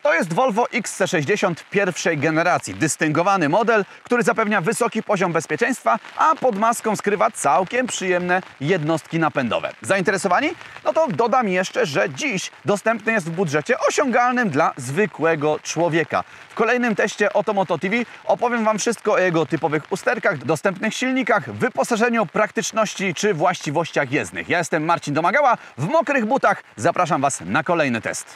To jest Volvo XC60 pierwszej generacji, dystyngowany model, który zapewnia wysoki poziom bezpieczeństwa, a pod maską skrywa całkiem przyjemne jednostki napędowe. Zainteresowani? No to dodam jeszcze, że dziś dostępny jest w budżecie osiągalnym dla zwykłego człowieka. W kolejnym teście Otomoto TV opowiem Wam wszystko o jego typowych usterkach, dostępnych silnikach, wyposażeniu, praktyczności czy właściwościach jezdnych. Ja jestem Marcin Domagała, w mokrych butach zapraszam Was na kolejny test.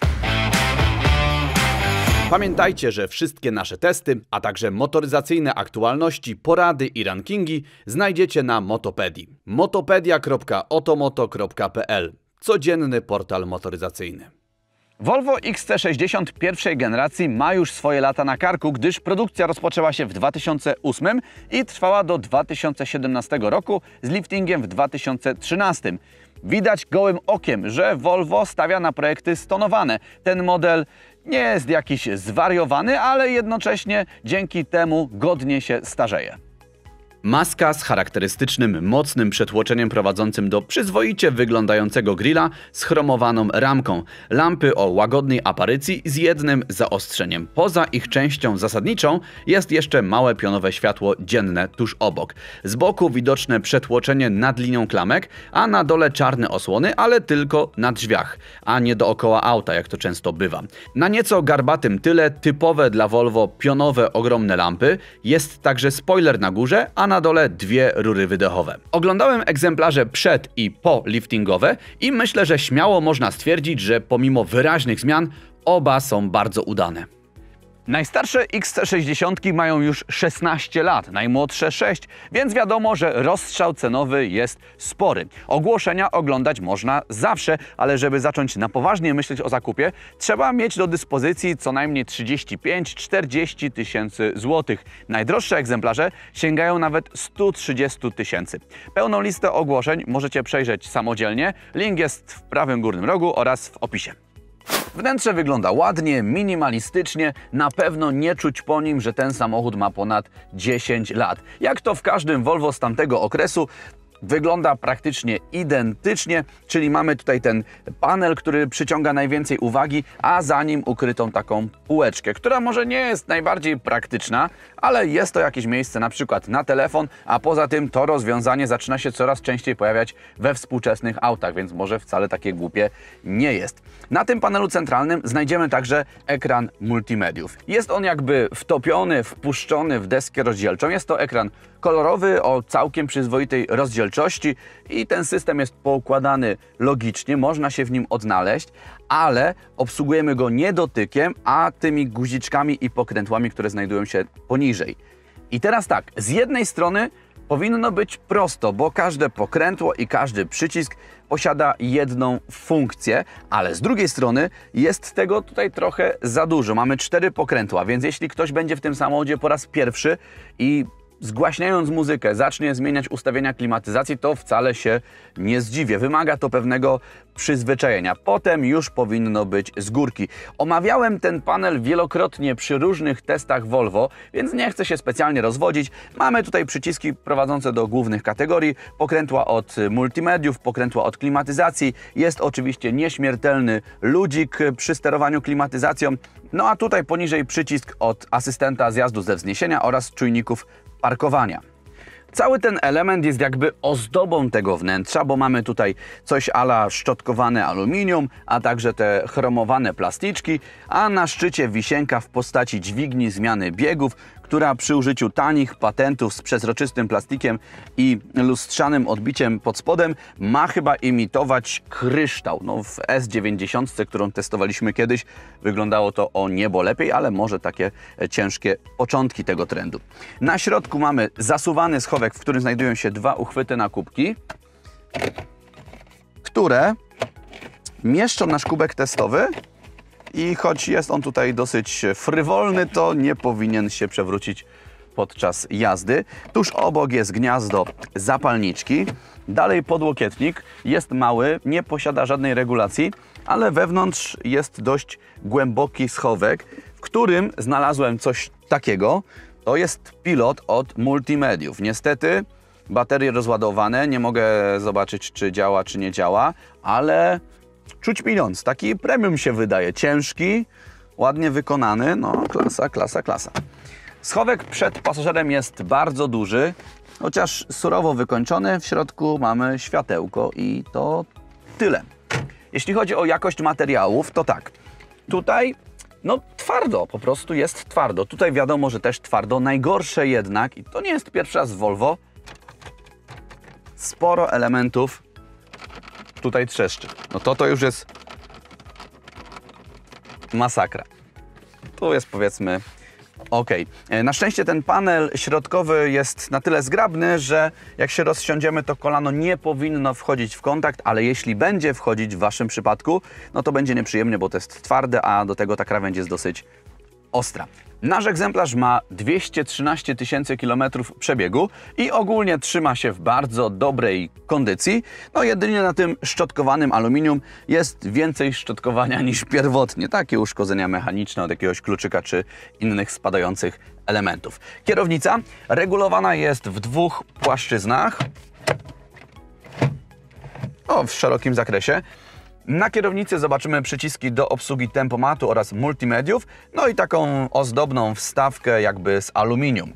Pamiętajcie, że wszystkie nasze testy, a także motoryzacyjne aktualności, porady i rankingi znajdziecie na Motopedii. motopedia.otomoto.pl. Codzienny portal motoryzacyjny. Volvo XC60 pierwszej generacji ma już swoje lata na karku, gdyż produkcja rozpoczęła się w 2008 i trwała do 2017 roku z liftingiem w 2013. Widać gołym okiem, że Volvo stawia na projekty stonowane. Ten model nie jest jakiś zwariowany, ale jednocześnie dzięki temu godnie się starzeje. Maska z charakterystycznym, mocnym przetłoczeniem prowadzącym do przyzwoicie wyglądającego grilla z chromowaną ramką. Lampy o łagodnej aparycji z jednym zaostrzeniem. Poza ich częścią zasadniczą jest jeszcze małe pionowe światło dzienne tuż obok. Z boku widoczne przetłoczenie nad linią klamek, a na dole czarne osłony, ale tylko na drzwiach, a nie dookoła auta, jak to często bywa. Na nieco garbatym tyle typowe dla Volvo pionowe ogromne lampy. Jest także spoiler na górze, a na dole dwie rury wydechowe. Oglądałem egzemplarze przed i po liftingowe i myślę, że śmiało można stwierdzić, że pomimo wyraźnych zmian oba są bardzo udane. Najstarsze XC60 mają już 16 lat, najmłodsze 6, więc wiadomo, że rozstrzał cenowy jest spory. Ogłoszenia oglądać można zawsze, ale żeby zacząć na poważnie myśleć o zakupie, trzeba mieć do dyspozycji co najmniej 35–40 tysięcy złotych. Najdroższe egzemplarze sięgają nawet 130 tysięcy. Pełną listę ogłoszeń możecie przejrzeć samodzielnie, link jest w prawym górnym rogu oraz w opisie. Wnętrze wygląda ładnie, minimalistycznie, na pewno nie czuć po nim, że ten samochód ma ponad 10 lat. Jak to w każdym Volvo z tamtego okresu, wygląda praktycznie identycznie, czyli mamy tutaj ten panel, który przyciąga najwięcej uwagi, a za nim ukrytą taką półeczkę, która może nie jest najbardziej praktyczna, ale jest to jakieś miejsce na przykład na telefon, a poza tym to rozwiązanie zaczyna się coraz częściej pojawiać we współczesnych autach, więc może wcale takie głupie nie jest. Na tym panelu centralnym znajdziemy także ekran multimediów. Jest on jakby wtopiony, wpuszczony w deskę rozdzielczą. Jest to ekran kolorowy o całkiem przyzwoitej rozdzielczości i ten system jest poukładany logicznie, można się w nim odnaleźć, ale obsługujemy go nie dotykiem, a tymi guziczkami i pokrętłami, które znajdują się poniżej. I teraz tak, z jednej strony powinno być prosto, bo każde pokrętło i każdy przycisk posiada jedną funkcję, ale z drugiej strony jest tego tutaj trochę za dużo. Mamy 4 pokrętła, więc jeśli ktoś będzie w tym samochodzie po raz pierwszy i zgłaśniając muzykę zacznie zmieniać ustawienia klimatyzacji, to wcale się nie zdziwię. Wymaga to pewnego przyzwyczajenia. Potem już powinno być z górki. Omawiałem ten panel wielokrotnie przy różnych testach Volvo, więc nie chcę się specjalnie rozwodzić. Mamy tutaj przyciski prowadzące do głównych kategorii, pokrętła od multimediów, pokrętła od klimatyzacji. Jest oczywiście nieśmiertelny ludzik przy sterowaniu klimatyzacją. No a tutaj poniżej przycisk od asystenta zjazdu ze wzniesienia oraz czujników parkowania. Cały ten element jest jakby ozdobą tego wnętrza, bo mamy tutaj coś a la szczotkowane aluminium, a także te chromowane plasticzki, a na szczycie wisienka w postaci dźwigni zmiany biegów, która przy użyciu tanich patentów z przezroczystym plastikiem i lustrzanym odbiciem pod spodem ma chyba imitować kryształ. No, w S90, którą testowaliśmy kiedyś, wyglądało to o niebo lepiej, ale może takie ciężkie początki tego trendu. Na środku mamy zasuwany schowek, w którym znajdują się 2 uchwyty na kubki, które mieszczą nasz kubek testowy. I choć jest on tutaj dosyć frywolny, to nie powinien się przewrócić podczas jazdy. Tuż obok jest gniazdo zapalniczki. Dalej podłokietnik jest mały, nie posiada żadnej regulacji, ale wewnątrz jest dość głęboki schowek, w którym znalazłem coś takiego. To jest pilot od multimediów. Niestety baterie rozładowane, nie mogę zobaczyć, czy działa, czy nie działa, ale czuć pieniądz. Taki premium się wydaje, ciężki, ładnie wykonany, no klasa, klasa, klasa. Schowek przed pasażerem jest bardzo duży, chociaż surowo wykończony. W środku mamy światełko i to tyle. Jeśli chodzi o jakość materiałów, to tak. Tutaj, no twardo, po prostu jest twardo. Tutaj wiadomo, że też twardo. Najgorsze jednak, i to nie jest pierwszy raz w Volvo, sporo elementów tutaj trzeszczy. No to już jest masakra. Tu jest powiedzmy ok. Na szczęście ten panel środkowy jest na tyle zgrabny, że jak się rozsiądziemy, to kolano nie powinno wchodzić w kontakt, ale jeśli będzie wchodzić w Waszym przypadku, no to będzie nieprzyjemnie, bo to jest twarde, a do tego ta krawędź jest dosyć ostra. Nasz egzemplarz ma 213 000 kilometrów przebiegu i ogólnie trzyma się w bardzo dobrej kondycji. No jedynie na tym szczotkowanym aluminium jest więcej szczotkowania niż pierwotnie. Takie uszkodzenia mechaniczne od jakiegoś kluczyka czy innych spadających elementów. Kierownica regulowana jest w dwóch płaszczyznach. W szerokim zakresie. Na kierownicy zobaczymy przyciski do obsługi tempomatu oraz multimediów, no i taką ozdobną wstawkę jakby z aluminium.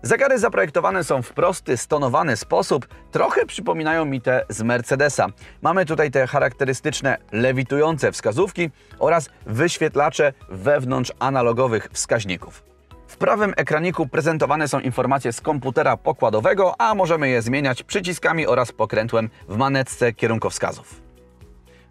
Zegary zaprojektowane są w prosty, stonowany sposób, trochę przypominają mi te z Mercedesa. Mamy tutaj te charakterystyczne lewitujące wskazówki oraz wyświetlacze wewnątrz analogowych wskaźników. W prawym ekraniku prezentowane są informacje z komputera pokładowego, a możemy je zmieniać przyciskami oraz pokrętłem w manetce kierunkowskazów.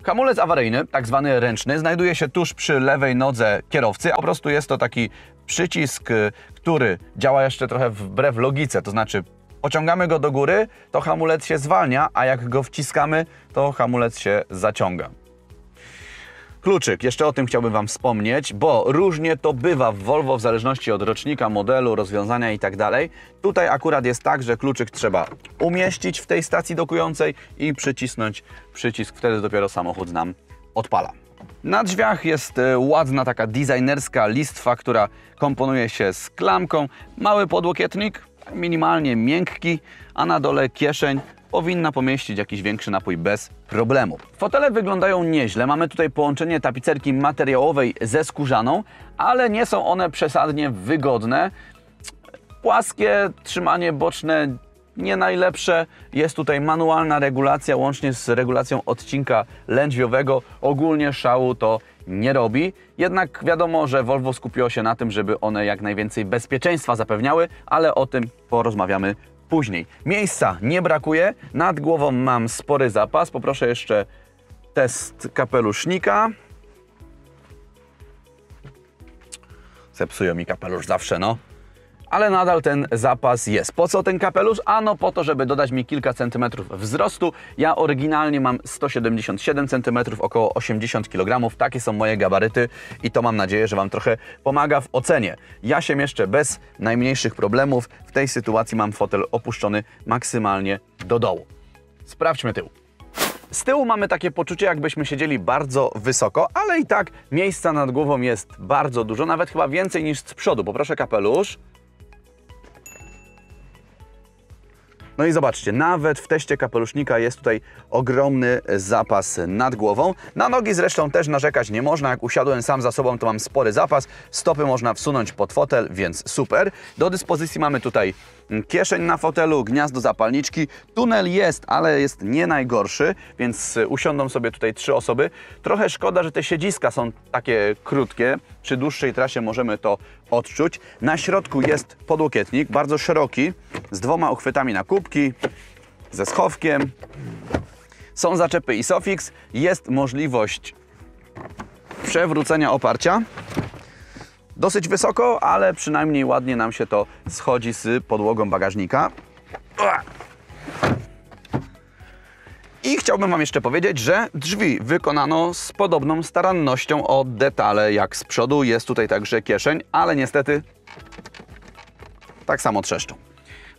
Hamulec awaryjny, tak zwany ręczny, znajduje się tuż przy lewej nodze kierowcy. Po prostu jest to taki przycisk, który działa jeszcze trochę wbrew logice, to znaczy pociągamy go do góry, to hamulec się zwalnia, a jak go wciskamy, to hamulec się zaciąga. Kluczyk, jeszcze o tym chciałbym Wam wspomnieć, bo różnie to bywa w Volvo w zależności od rocznika, modelu, rozwiązania i tak dalej. Tutaj akurat jest tak, że kluczyk trzeba umieścić w tej stacji dokującej i przycisnąć przycisk, wtedy dopiero samochód nam odpala. Na drzwiach jest ładna taka designerska listwa, która komponuje się z klamką. Mały podłokietnik, minimalnie miękki, a na dole kieszeń. Powinna pomieścić jakiś większy napój bez problemu. Fotele wyglądają nieźle. Mamy tutaj połączenie tapicerki materiałowej ze skórzaną, ale nie są one przesadnie wygodne. Płaskie trzymanie boczne nie najlepsze. Jest tutaj manualna regulacja, łącznie z regulacją odcinka lędźwiowego. Ogólnie szału to nie robi. Jednak wiadomo, że Volvo skupiło się na tym, żeby one jak najwięcej bezpieczeństwa zapewniały, ale o tym porozmawiamy później. Miejsca nie brakuje, nad głową mam spory zapas. Poproszę jeszcze test kapelusznika. Zepsują mi kapelusz zawsze, no. Ale nadal ten zapas jest. Po co ten kapelusz? Ano po to, żeby dodać mi kilka centymetrów wzrostu. Ja oryginalnie mam 177 cm, około 80 kg. Takie są moje gabaryty i to mam nadzieję, że Wam trochę pomaga w ocenie. Ja się mieszczę bez najmniejszych problemów. W tej sytuacji mam fotel opuszczony maksymalnie do dołu. Sprawdźmy tył. Z tyłu mamy takie poczucie, jakbyśmy siedzieli bardzo wysoko, ale i tak miejsca nad głową jest bardzo dużo, nawet chyba więcej niż z przodu. Poproszę kapelusz. No i zobaczcie, nawet w teście kapelusznika jest tutaj ogromny zapas nad głową. Na nogi zresztą też narzekać nie można. Jak usiadłem sam za sobą, to mam spory zapas. Stopy można wsunąć pod fotel, więc super. Do dyspozycji mamy tutaj kieszeń na fotelu, gniazdo zapalniczki. Tunel jest, ale jest nie najgorszy, więc usiądą sobie tutaj 3 osoby. Trochę szkoda, że te siedziska są takie krótkie. Przy dłuższej trasie możemy to odczuć. Na środku jest podłokietnik, bardzo szeroki, z 2 uchwytami na kubki, ze schowkiem. Są zaczepy Isofix, jest możliwość przewrócenia oparcia. Dosyć wysoko, ale przynajmniej ładnie nam się to schodzi z podłogą bagażnika. I chciałbym Wam jeszcze powiedzieć, że drzwi wykonano z podobną starannością o detale jak z przodu. Jest tutaj także kieszeń, ale niestety tak samo trzeszczą.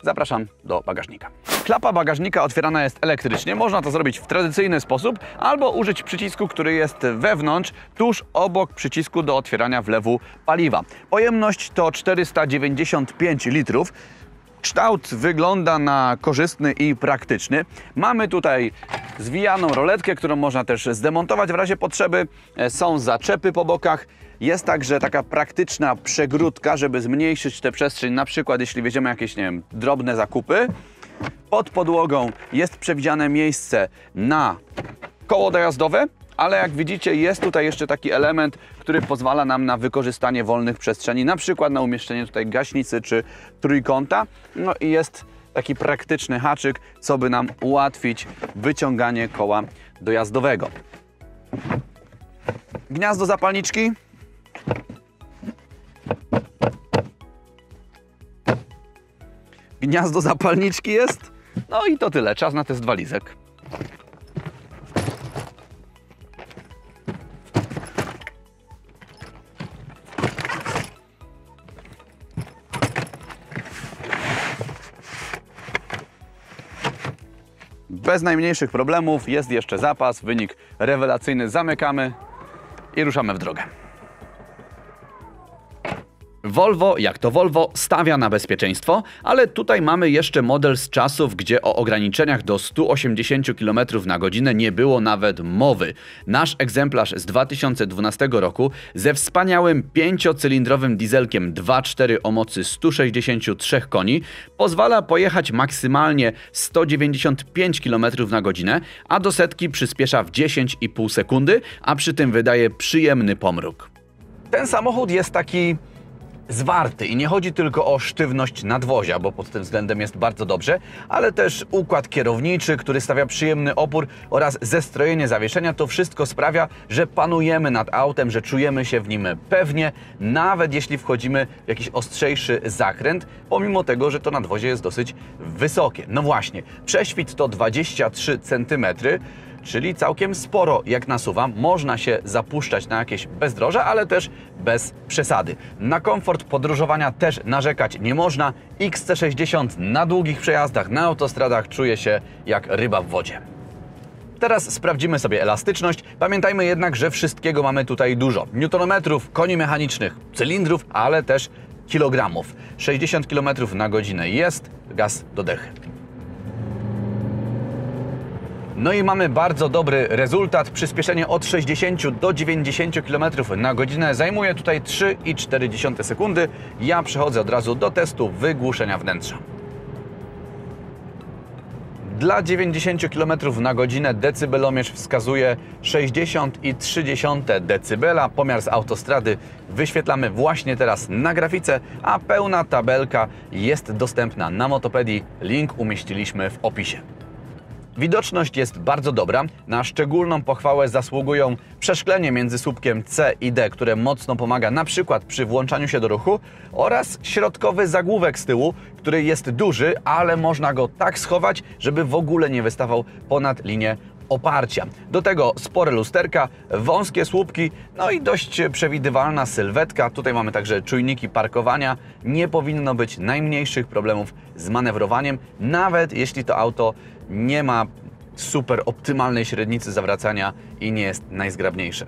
Zapraszam do bagażnika. Klapa bagażnika otwierana jest elektrycznie. Można to zrobić w tradycyjny sposób albo użyć przycisku, który jest wewnątrz, tuż obok przycisku do otwierania wlewu paliwa. Pojemność to 495 litrów. Kształt wygląda na korzystny i praktyczny. Mamy tutaj zwijaną roletkę, którą można też zdemontować w razie potrzeby. Są zaczepy po bokach. jest także taka praktyczna przegródka, żeby zmniejszyć tę przestrzeń, na przykład jeśli weźmiemy jakieś, nie wiem, drobne zakupy. Pod podłogą jest przewidziane miejsce na koło dojazdowe, ale jak widzicie, jest tutaj jeszcze taki element, który pozwala nam na wykorzystanie wolnych przestrzeni, na przykład na umieszczenie tutaj gaśnicy czy trójkąta. No i jest taki praktyczny haczyk, co by nam ułatwić wyciąganie koła dojazdowego. Gniazdo zapalniczki. Gniazdo zapalniczki jest. No i to tyle. Czas na test walizek. Bez najmniejszych problemów, jest jeszcze zapas, wynik rewelacyjny. Zamykamy i ruszamy w drogę. Volvo, jak to Volvo, stawia na bezpieczeństwo, ale tutaj mamy jeszcze model z czasów, gdzie o ograniczeniach do 180 km na godzinę nie było nawet mowy. Nasz egzemplarz z 2012 roku ze wspaniałym 5-cylindrowym dieselkiem 2.4 o mocy 163 koni pozwala pojechać maksymalnie 195 km na godzinę, a do setki przyspiesza w 10,5 sekundy, a przy tym wydaje przyjemny pomruk. Ten samochód jest taki zwarty i nie chodzi tylko o sztywność nadwozia, bo pod tym względem jest bardzo dobrze, ale też układ kierowniczy, który stawia przyjemny opór oraz zestrojenie zawieszenia. To wszystko sprawia, że panujemy nad autem, że czujemy się w nim pewnie, nawet jeśli wchodzimy w jakiś ostrzejszy zakręt, pomimo tego, że to nadwozie jest dosyć wysokie. No właśnie, prześwit to 23 cm, czyli całkiem sporo jak na SUV-a. Można się zapuszczać na jakieś bezdroża, ale też bez przesady. Na komfort podróżowania też narzekać nie można. XC60 na długich przejazdach, na autostradach czuje się jak ryba w wodzie. Teraz sprawdzimy sobie elastyczność. Pamiętajmy jednak, że wszystkiego mamy tutaj dużo. Newtonometrów, koni mechanicznych, cylindrów, ale też kilogramów. 60 km na godzinę jest, gaz do dechy. No i mamy bardzo dobry rezultat. Przyspieszenie od 60 do 90 km na godzinę zajmuje tutaj 3,4 sekundy. Ja przechodzę od razu do testu wygłuszenia wnętrza. Dla 90 km na godzinę decybelomierz wskazuje 60,3 dB. Pomiar z autostrady wyświetlamy właśnie teraz na grafice, a pełna tabelka jest dostępna na Motopedii. Link umieściliśmy w opisie. Widoczność jest bardzo dobra. Na szczególną pochwałę zasługują przeszklenie między słupkiem C i D, które mocno pomaga na przykład przy włączaniu się do ruchu, oraz środkowy zagłówek z tyłu, który jest duży, ale można go tak schować, żeby w ogóle nie wystawał ponad linię oparcia. Do tego spore lusterka, wąskie słupki, no i dość przewidywalna sylwetka. Tutaj mamy także czujniki parkowania. Nie powinno być najmniejszych problemów z manewrowaniem, nawet jeśli to auto nie ma super optymalnej średnicy zawracania i nie jest najzgrabniejsze.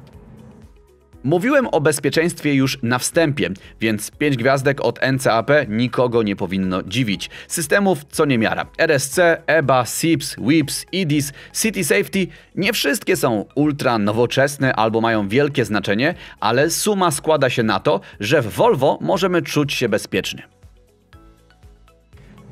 Mówiłem o bezpieczeństwie już na wstępie, więc 5 gwiazdek od NCAP nikogo nie powinno dziwić. Systemów co niemiara. RSC, EBA, SIPS, WIPS, EDIS, City Safety. Nie wszystkie są ultra nowoczesne albo mają wielkie znaczenie, ale suma składa się na to, że w Volvo możemy czuć się bezpiecznie.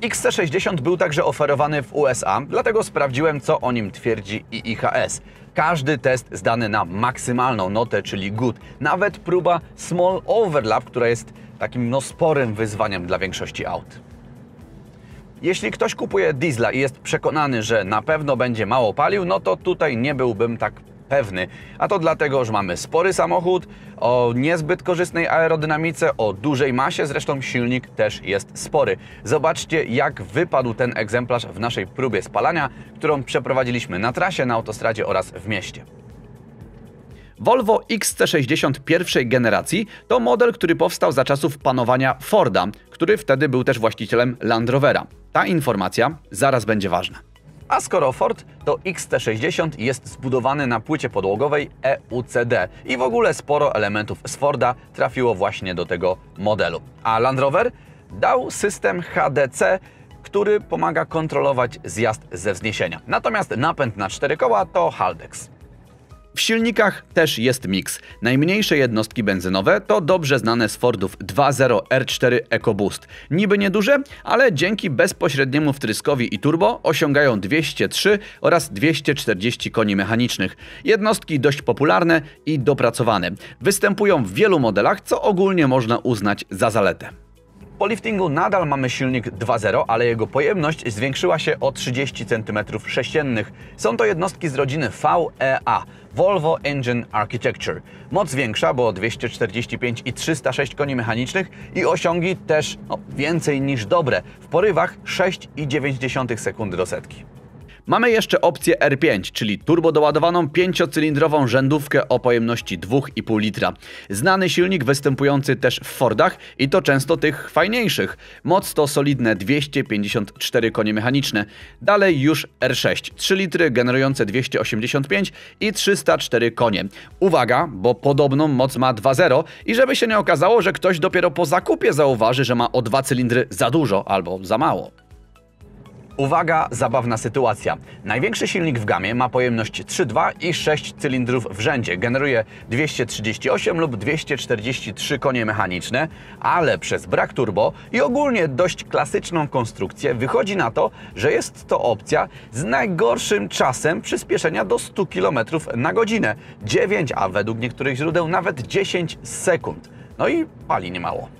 XC60 był także oferowany w USA, dlatego sprawdziłem, co o nim twierdzi IIHS. Każdy test zdany na maksymalną notę, czyli good. Nawet próba small overlap, która jest takim sporym wyzwaniem dla większości aut. Jeśli ktoś kupuje diesla i jest przekonany, że na pewno będzie mało palił, no to tutaj nie byłbym tak pewny. A to dlatego, że mamy spory samochód o niezbyt korzystnej aerodynamice, o dużej masie, zresztą silnik też jest spory. Zobaczcie, jak wypadł ten egzemplarz w naszej próbie spalania, którą przeprowadziliśmy na trasie, na autostradzie oraz w mieście. Volvo XC60 pierwszej generacji to model, który powstał za czasów panowania Forda, który wtedy był też właścicielem Land Rovera. Ta informacja zaraz będzie ważna. A skoro Ford, to XT60 jest zbudowany na płycie podłogowej EUCD i w ogóle sporo elementów z Forda trafiło właśnie do tego modelu. A Land Rover dał system HDC, który pomaga kontrolować zjazd ze wzniesienia. Natomiast napęd na 4 koła to Haldex. W silnikach też jest miks. Najmniejsze jednostki benzynowe to dobrze znane z Fordów 2.0 R4 EcoBoost. Niby nieduże, ale dzięki bezpośredniemu wtryskowi i turbo osiągają 203 oraz 240 koni mechanicznych. Jednostki dość popularne i dopracowane. Występują w wielu modelach, co ogólnie można uznać za zaletę. Po liftingu nadal mamy silnik 2.0, ale jego pojemność zwiększyła się o 30 cm3. Są to jednostki z rodziny VEA, Volvo Engine Architecture. Moc większa, bo 245 i 306 koni mechanicznych i osiągi też więcej niż dobre. W porywach 6,9 sekundy do setki. Mamy jeszcze opcję R5, czyli turbodoładowaną 5-cylindrową rzędówkę o pojemności 2,5 litra. Znany silnik występujący też w Fordach i to często tych fajniejszych. Moc to solidne 254 konie mechaniczne. Dalej już R6, 3 litry generujące 285 i 304 konie. Uwaga, bo podobną moc ma 2.0 i żeby się nie okazało, że ktoś dopiero po zakupie zauważy, że ma o 2 cylindry za dużo albo za mało. Uwaga, zabawna sytuacja. Największy silnik w gamie ma pojemność 3.2 i 6 cylindrów w rzędzie. Generuje 238 lub 243 konie mechaniczne, ale przez brak turbo i ogólnie dość klasyczną konstrukcję wychodzi na to, że jest to opcja z najgorszym czasem przyspieszenia do 100 km na godzinę. 9, a według niektórych źródeł nawet 10 sekund. No i pali niemało.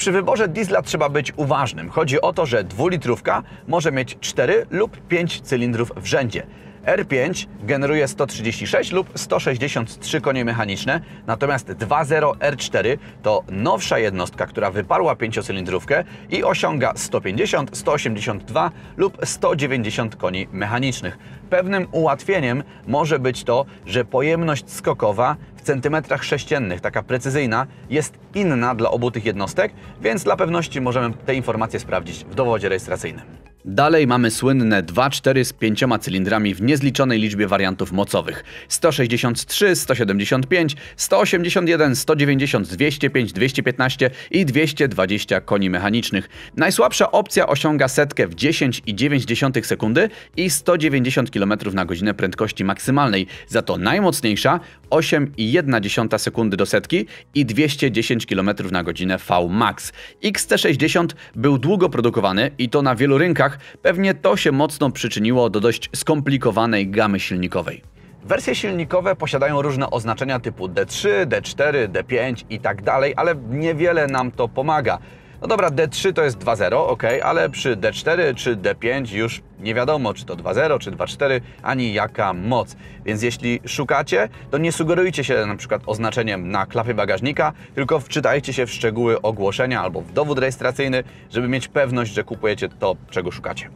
Przy wyborze diesla trzeba być uważnym. Chodzi o to, że dwulitrówka może mieć 4 lub 5 cylindrów w rzędzie. R5 generuje 136 lub 163 konie mechaniczne, natomiast 2.0 R4 to nowsza jednostka, która wyparła 5-cylindrówkę i osiąga 150, 182 lub 190 koni mechanicznych. Pewnym ułatwieniem może być to, że pojemność skokowa w centymetrach sześciennych, taka precyzyjna, jest inna dla obu tych jednostek, więc dla pewności możemy te informacje sprawdzić w dowodzie rejestracyjnym. Dalej mamy słynne 2.4 z 5 cylindrami w niezliczonej liczbie wariantów mocowych. 163, 175, 181, 190, 205, 215 i 220 koni mechanicznych. Najsłabsza opcja osiąga setkę w 10,9 sekundy i 190 km na godzinę prędkości maksymalnej. Za to najmocniejsza 8,1 sekundy do setki i 210 km na godzinę VMAX. XT60 był długo produkowany i to na wielu rynkach. Pewnie to się mocno przyczyniło do dość skomplikowanej gamy silnikowej. Wersje silnikowe posiadają różne oznaczenia typu D3, D4, D5 i tak dalej, ale niewiele nam to pomaga. No dobra, D3 to jest 2.0, ok, ale przy D4 czy D5 już nie wiadomo, czy to 2.0, czy 2.4, ani jaka moc. Więc jeśli szukacie, to nie sugerujcie się na przykład oznaczeniem na klapie bagażnika, tylko wczytajcie się w szczegóły ogłoszenia albo w dowód rejestracyjny, żeby mieć pewność, że kupujecie to, czego szukacie.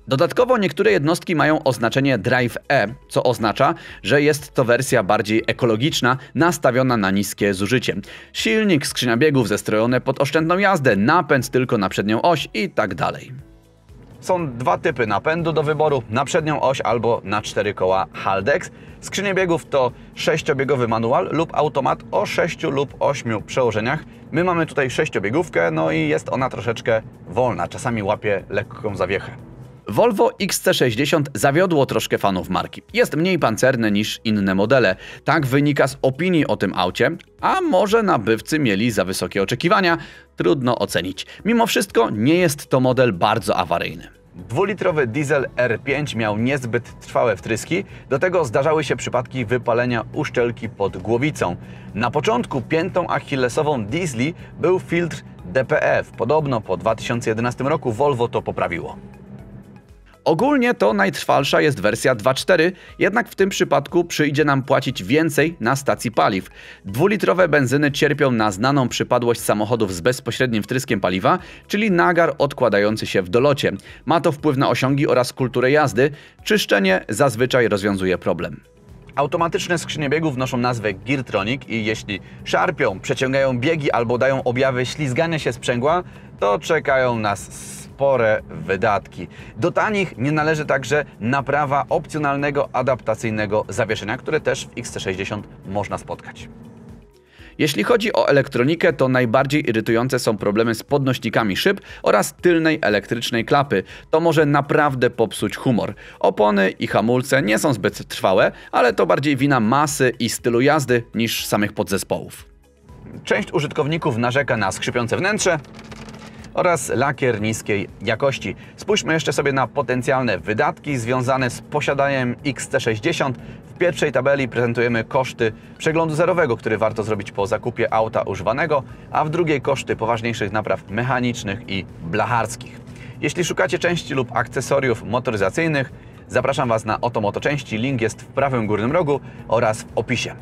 Dodatkowo niektóre jednostki mają oznaczenie Drive E, co oznacza, że jest to wersja bardziej ekologiczna, nastawiona na niskie zużycie. Silnik, skrzynia biegów zestrojone pod oszczędną jazdę, napęd tylko na przednią oś i tak dalej. Są dwa typy napędu do wyboru, na przednią oś albo na 4 koła Haldex. Skrzynie biegów to 6-biegowy manual lub automat o 6 lub 8 przełożeniach. My mamy tutaj 6-biegówkę, no i jest ona troszeczkę wolna, czasami łapie lekką zawiechę. Volvo XC60 zawiodło troszkę fanów marki. Jest mniej pancerne niż inne modele. Tak wynika z opinii o tym aucie, a może nabywcy mieli za wysokie oczekiwania? Trudno ocenić. Mimo wszystko nie jest to model bardzo awaryjny. Dwulitrowy diesel R5 miał niezbyt trwałe wtryski, do tego zdarzały się przypadki wypalenia uszczelki pod głowicą. Na początku piętą achillesową diesli był filtr DPF. Podobno po 2011 roku Volvo to poprawiło. Ogólnie to najtrwalsza jest wersja 2.4, jednak w tym przypadku przyjdzie nam płacić więcej na stacji paliw. Dwulitrowe benzyny cierpią na znaną przypadłość samochodów z bezpośrednim wtryskiem paliwa, czyli nagar odkładający się w dolocie. Ma to wpływ na osiągi oraz kulturę jazdy. Czyszczenie zazwyczaj rozwiązuje problem. Automatyczne skrzynie biegów noszą nazwę Geartronic i jeśli szarpią, przeciągają biegi albo dają objawy ślizgania się sprzęgła, to czekają nas spore wydatki. Do tanich nie należy także naprawa opcjonalnego adaptacyjnego zawieszenia, które też w XC60 można spotkać. Jeśli chodzi o elektronikę, to najbardziej irytujące są problemy z podnośnikami szyb oraz tylnej elektrycznej klapy. To może naprawdę popsuć humor. Opony i hamulce nie są zbyt trwałe, ale to bardziej wina masy i stylu jazdy niż samych podzespołów. Część użytkowników narzeka na skrzypiące wnętrze oraz lakier niskiej jakości. Spójrzmy jeszcze sobie na potencjalne wydatki związane z posiadaniem XC60. W pierwszej tabeli prezentujemy koszty przeglądu zerowego, który warto zrobić po zakupie auta używanego, a w drugiej koszty poważniejszych napraw mechanicznych i blacharskich. Jeśli szukacie części lub akcesoriów motoryzacyjnych, zapraszam Was na Otomoto Części. Link jest w prawym górnym rogu oraz w opisie.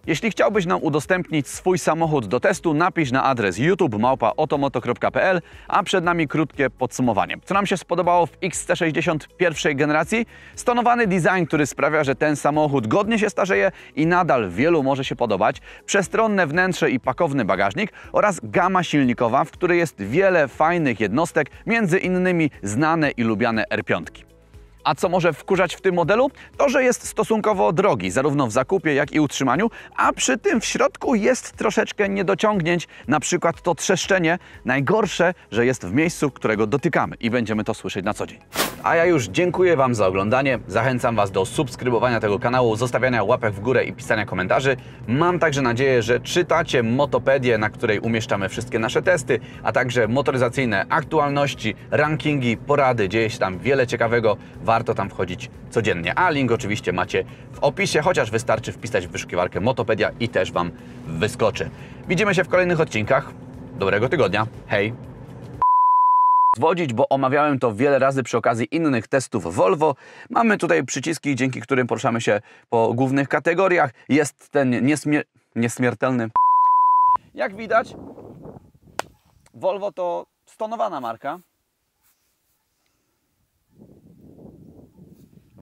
Jeśli chciałbyś nam udostępnić swój samochód do testu, napisz na adres youtube@otomoto.pl, a przed nami krótkie podsumowanie. Co nam się spodobało w XC60 pierwszej generacji? Stonowany design, który sprawia, że ten samochód godnie się starzeje i nadal wielu może się podobać, przestronne wnętrze i pakowny bagażnik oraz gama silnikowa, w której jest wiele fajnych jednostek, między innymi znane i lubiane R5. A co może wkurzać w tym modelu? To, że jest stosunkowo drogi, zarówno w zakupie, jak i utrzymaniu, a przy tym w środku jest troszeczkę niedociągnięć, na przykład to trzeszczenie. Najgorsze, że jest w miejscu, którego dotykamy i będziemy to słyszeć na co dzień. A ja już dziękuję Wam za oglądanie, zachęcam Was do subskrybowania tego kanału, zostawiania łapek w górę i pisania komentarzy. Mam także nadzieję, że czytacie Motopedię, na której umieszczamy wszystkie nasze testy, a także motoryzacyjne aktualności, rankingi, porady, dzieje się tam wiele ciekawego. Warto tam wchodzić codziennie, a link oczywiście macie w opisie, chociaż wystarczy wpisać w wyszukiwarkę Motopedia i też Wam wyskoczy. Widzimy się w kolejnych odcinkach. Dobrego tygodnia. Hej! Zwodzić, bo omawiałem to wiele razy przy okazji innych testów Volvo. Mamy tutaj przyciski, dzięki którym poruszamy się po głównych kategoriach. Jest ten nieśmiertelny. Jak widać, Volvo to stonowana marka.